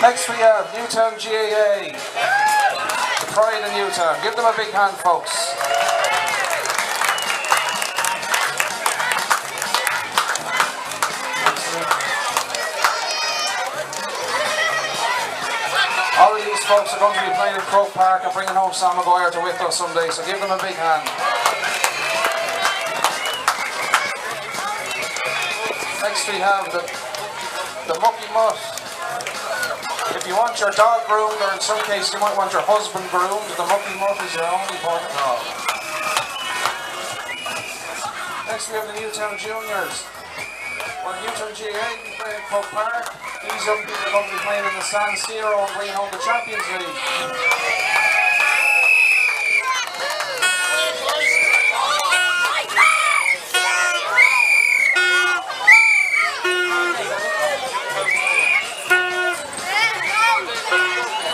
Next we have Newtown GAA, the pride in Newtown. Give them a big hand, folks. All of these folks are going to be playing at Croke Park and bringing home Sam Maguire to with us someday, so give them a big hand. Next we have the Mucky Mutt. If you want your dog groomed, or in some cases you might want your husband groomed, the Mucky Mutt is your only port of call. Next we have the Newtown Juniors. Well, Newtown GAA will be playing at Croke Park. These young people are going to be playing in the San Siro and bringing home the Champions League.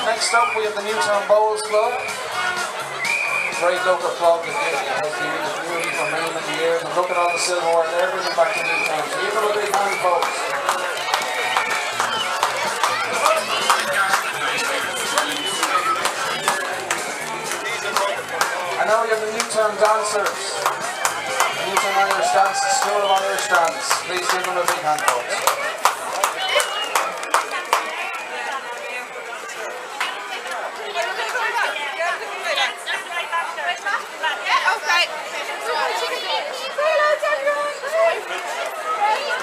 Next up we have the Newtown Bowls Club. Great local club that has been in the community for many, many years. And look at all the silverware there, bring it back to Newtown. So give them a big hand, folks. And now we have the Newtown Dancers. The Newtown Irish Dance, School of Irish Dance. Please give them a big hand, folks.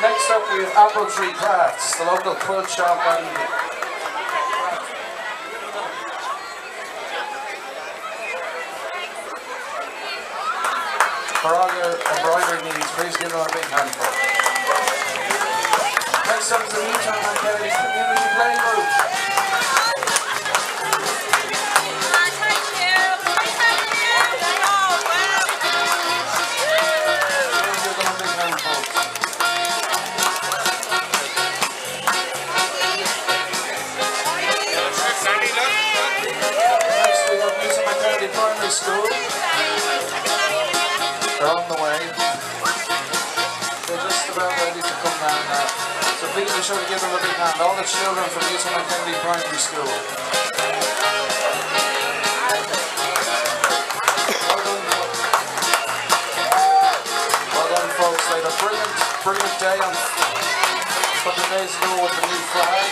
Next up we have Apple Tree Crafts, the local quilt shop and for all your embroidery needs, please give them a big hand for it. Next up is the Newtown St Patrick Community Play Group. Primary school. They're on the way. They're just about ready to come down now. So please be sure to give them a big hand. All the children from Newtown St Primary School. Well done, folks. They had a brilliant day on a couple of days ago with the new flag.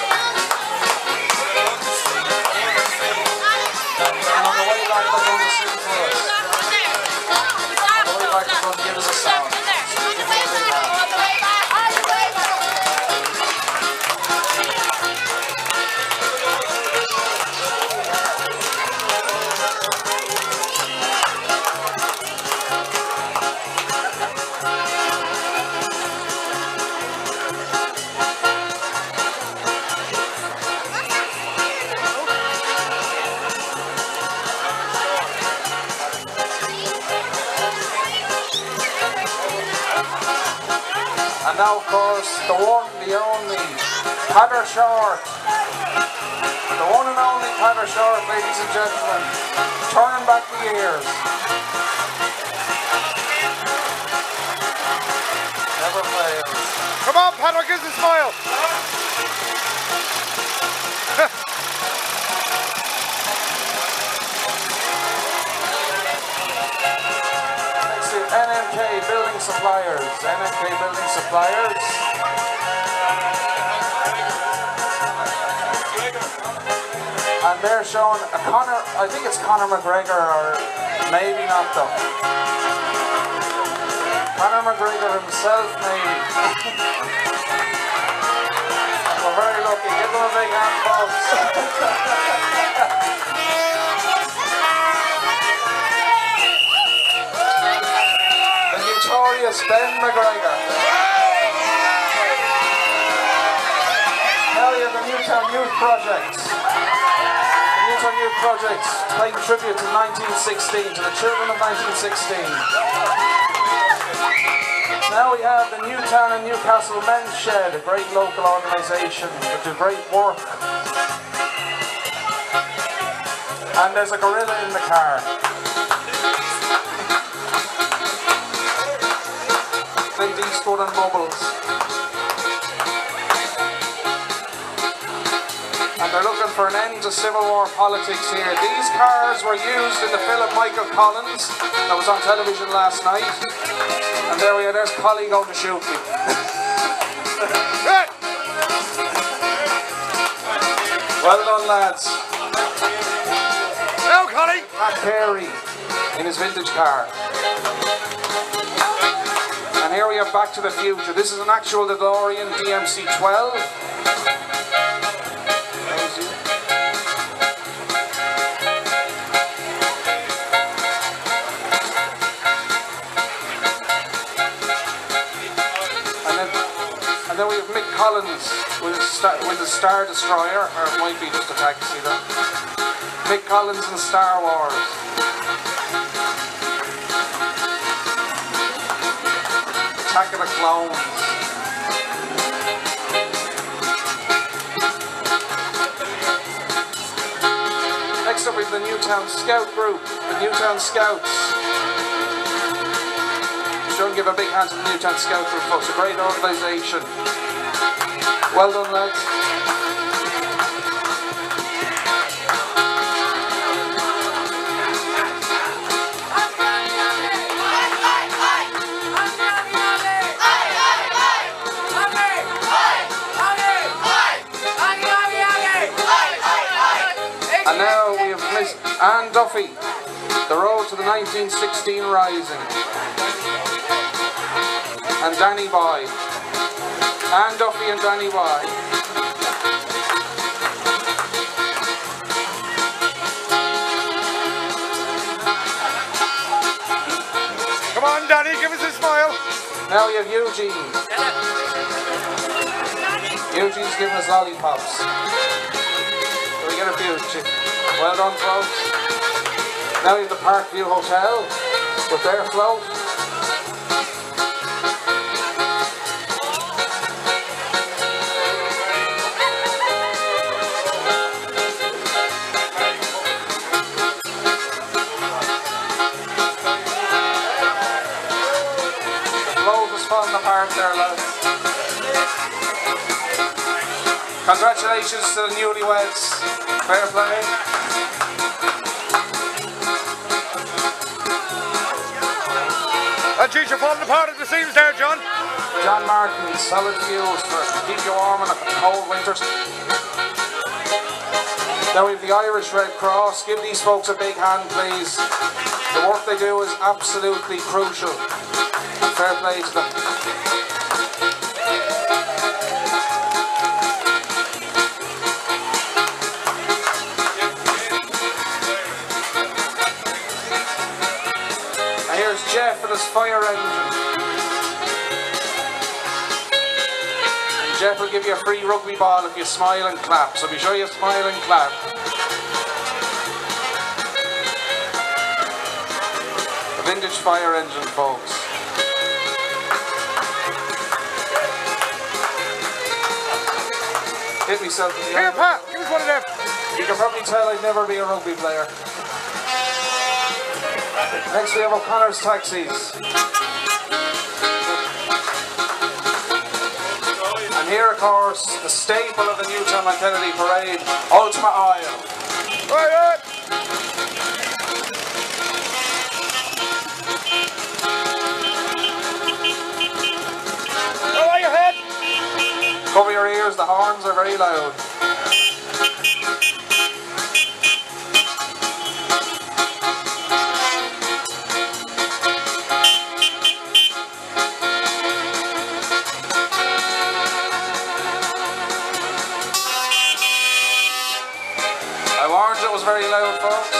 And on the way back, they're going to sing for us. On the way back, they're going to give us a song. Give them a big hand. And now, of course, the one, the only, Patter Short. The one and only Patter Short, ladies and gentlemen. Turn back the years. Never fails. Come on, Patter, give us a smile. NMK Building Suppliers. NMK Building Suppliers. And they're showing a Conor, I think it's Conor McGregor, or maybe not though. Conor McGregor himself, maybe. We're very lucky. Give them a big hand, folks. Notorious Ben McGregor. Now you have the Newtown Youth Project. The Newtown Youth Project paying tribute to 1916, to the children of 1916. Now we have the Newtown and Newcastle Men's Shed, a great local organisation that do great work. And there's a gorilla in the car. Clint Eastwood and Bubbles. and they're looking for an end to Civil War politics here. These cars were used in the film Michael Collins that was on television last night. And there we are, there's Collie going to shoot me. Well done, lads. Now, Collie. Pat Carey in his vintage car. And here we have Back to the Future. This is an actual DeLorean DMC 12. And then we have Mick Collins with the Star Destroyer, or it might be just a taxi though. Mick Collins in Star Wars. Attack of the Clones. Next up we have the Newtown Scout Group, the Newtown Scouts. Sure, give a big hand to the Newtown Scout Group, folks. A great organisation. Well done, lads. And now we have Miss Anne Duffy, The Road to the 1916 Rising. And Danny Boy. Anne Duffy and Danny Boy. Come on, Danny, give us a smile. Now we have Eugene. Eugene's giving us lollipops. So we get a few. Well done, folks. Now we have the Parkview Hotel with their float. Falling apart there, lads. Congratulations to the newlyweds. Fair play. That jeez, you're falling apart at the seams there, John. John Martin, solid fuels for keep you warm in a cold winter. Now we have the Irish Red Cross. Give these folks a big hand, please. The work they do is absolutely crucial. Fair play to them. And here's Jeff with his fire engine. And Jeff will give you a free rugby ball if you smile and clap. So be sure you smile and clap. The vintage fire engine, folks. Hit myself in the Here, eye. Pat, give us one of them. You can probably tell I'd never be a rugby player. Next we have O'Connor's Taxis. And here, of course, the staple of the Newtown Kennedy Parade, Ultima Oil. Right on. Cover your ears, the horns are very loud. I warned you it was very loud, folks.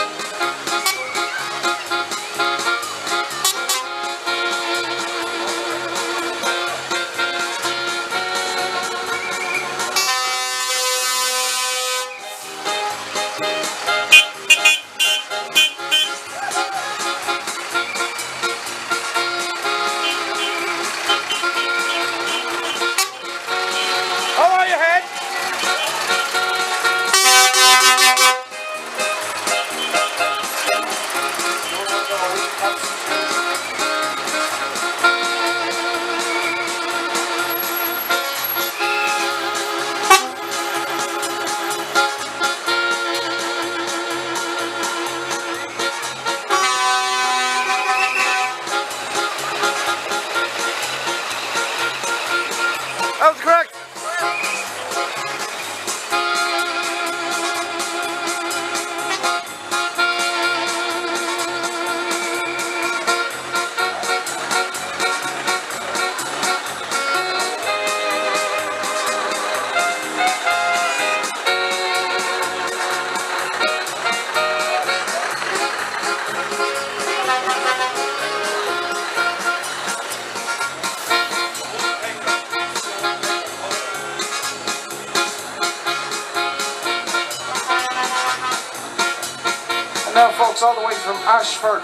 And now folks, all the way from Ashford,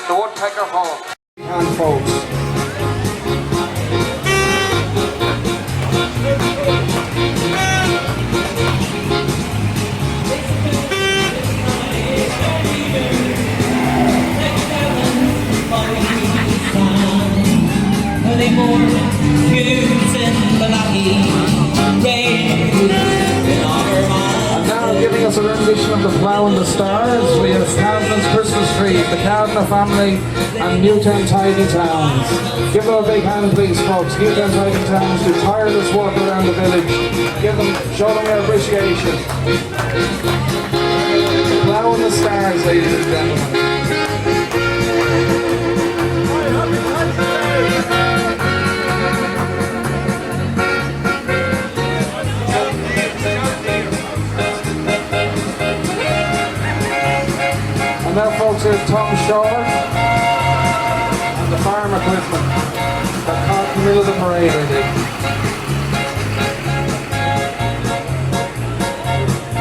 the Woodpecker Hall. And folks. And now giving us a rendition of the Plough and the Stars, we have Cavanagh's Christmas Tree, the Kavanagh family and Newtown Tidy Towns. Give them a big hand please folks. Newtown Tidy Towns do tireless work around the village. Show them their appreciation. Plough and the Stars, ladies and gentlemen. And now folks, here's Tom Shaw and the farm equipment. The cotton mill of the parade, I think.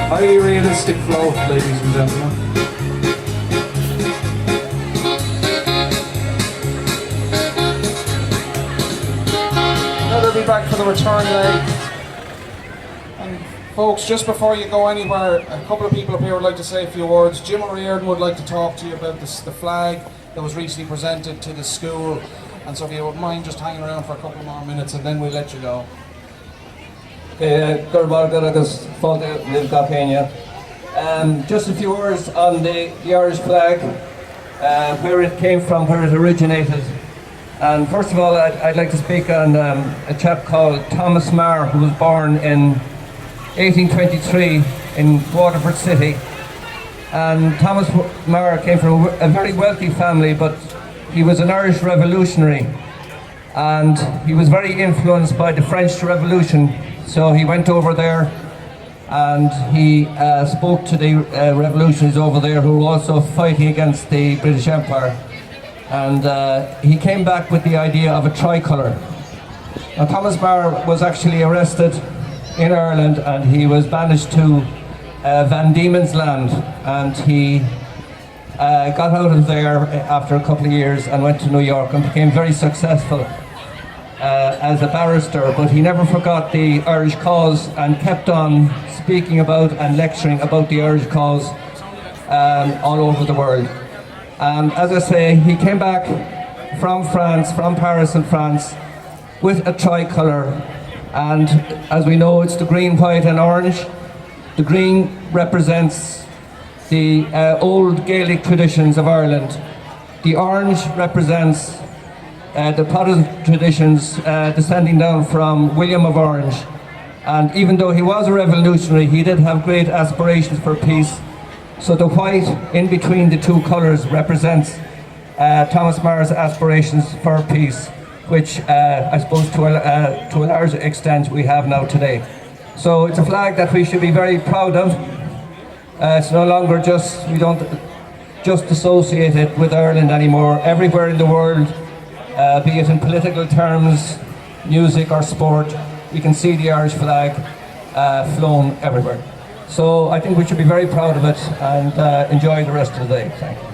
Highly realistic float, ladies and gentlemen. Now they'll be back for the return leg. Folks, just before you go anywhere, a couple of people up here would like to say a few words. Jim O'Riordan would like to talk to you about the flag that was recently presented to the school. And so if you wouldn't mind just hanging around for a couple more minutes and then we'll let you go. Just a few words on the Irish flag, where it came from, where it originated. And first of all, I'd like to speak on a chap called Thomas Marr, who was born in 1823 in Waterford City. And Thomas Marr came from a very wealthy family, but he was an Irish revolutionary and he was very influenced by the French Revolution. So he went over there and he spoke to the revolutionaries over there who were also fighting against the British Empire. And he came back with the idea of a tricolour. Now Thomas Marr was actually arrested in Ireland and he was banished to Van Diemen's Land, and he got out of there after a couple of years and went to New York and became very successful as a barrister, but he never forgot the Irish cause and kept on speaking about and lecturing about the Irish cause all over the world. And as I say, he came back from France, from Paris in France, with a tricolour. And as we know, it's the green, white and orange. The green represents the old Gaelic traditions of Ireland. The orange represents the Protestant traditions descending down from William of Orange. And even though he was a revolutionary, he did have great aspirations for peace. So the white in between the two colours represents Thomas Marr's aspirations for peace, which I suppose to a large extent we have now today. So it's a flag that we should be very proud of. It's no longer just, we don't just associate it with Ireland anymore. Everywhere in the world, be it in political terms, music or sport, we can see the Irish flag flown everywhere. So I think we should be very proud of it and enjoy the rest of the day. Thank you.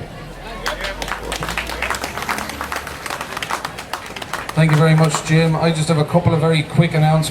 Thank you very much, Jim. I just have a couple of very quick announcements.